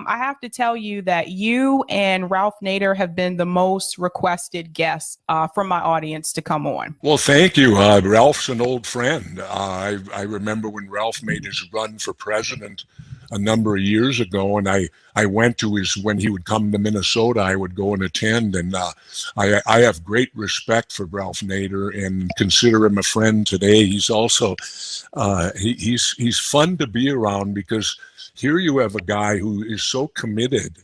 I have to tell you that you and Ralph Nader have been the most requested guests from my audience to come on. Well, thank you. Ralph's an old friend. I remember when Ralph made his run for president a number of years ago, and I went to his, when he would come to Minnesota, I would go and attend, and I have great respect for Ralph Nader and consider him a friend today. He's also, he's fun to be around because here you have a guy who is so committed.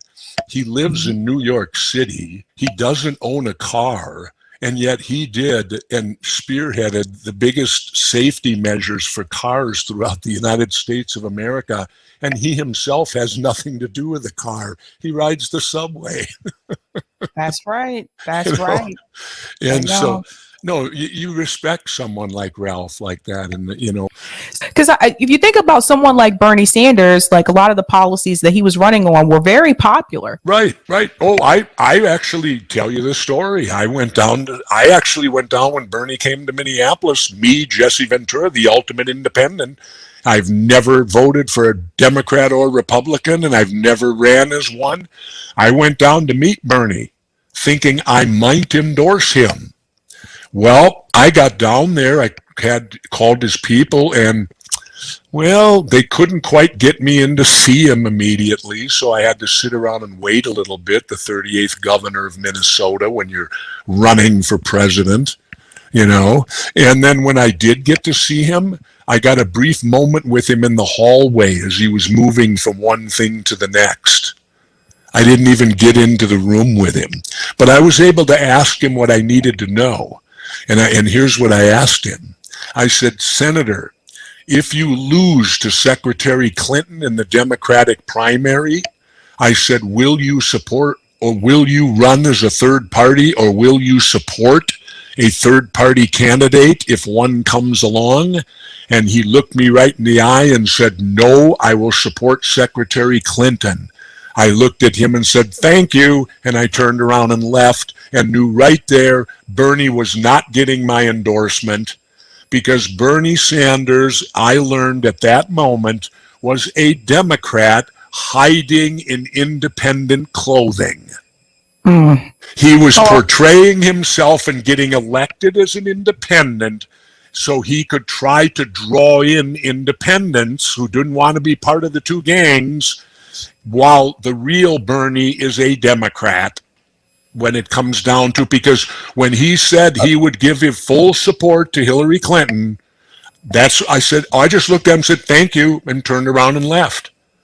He lives in New York City. He doesn't own a car, and yet he did and spearheaded the biggest safety measures for cars throughout the United States of America. And he himself has nothing to do with the car. He rides the subway. That's right. That's right. And so, no, you respect someone like Ralph like that. And, you know, because if you think about someone like Bernie Sanders, like a lot of the policies that he was running on were very popular. Right, right. Oh, I actually tell you the story. I actually went down when Bernie came to Minneapolis, me, Jesse Ventura, the ultimate independent. I've never voted for a Democrat or Republican, and I've never ran as one. I went down to meet Bernie thinking I might endorse him. Well, I got down there, I had called his people, and, well, they couldn't quite get me in to see him immediately, so I had to sit around and wait a little bit, the 38th governor of Minnesota, when you're running for president, you know. And then when I did get to see him, I got a brief moment with him in the hallway as he was moving from one thing to the next. I didn't even get into the room with him, but I was able to ask him what I needed to know. And here's what I asked him. I said, Senator, if you lose to Secretary Clinton in the Democratic primary, I said, will you support, or will you run as a third party, or will you support a third party candidate if one comes along? And he looked me right in the eye and said, no, I will support Secretary Clinton. I looked at him and said, thank you, and I turned around and left and knew right there Bernie was not getting my endorsement, because Bernie Sanders, I learned at that moment, was a Democrat hiding in independent clothing. He was portraying himself and getting elected as an independent so he could try to draw in independents who didn't want to be part of the two gangs, while the real Bernie is a Democrat when it comes down to, because when he said he would give his full support to Hillary Clinton, I just looked at him and said, thank you, and turned around and left.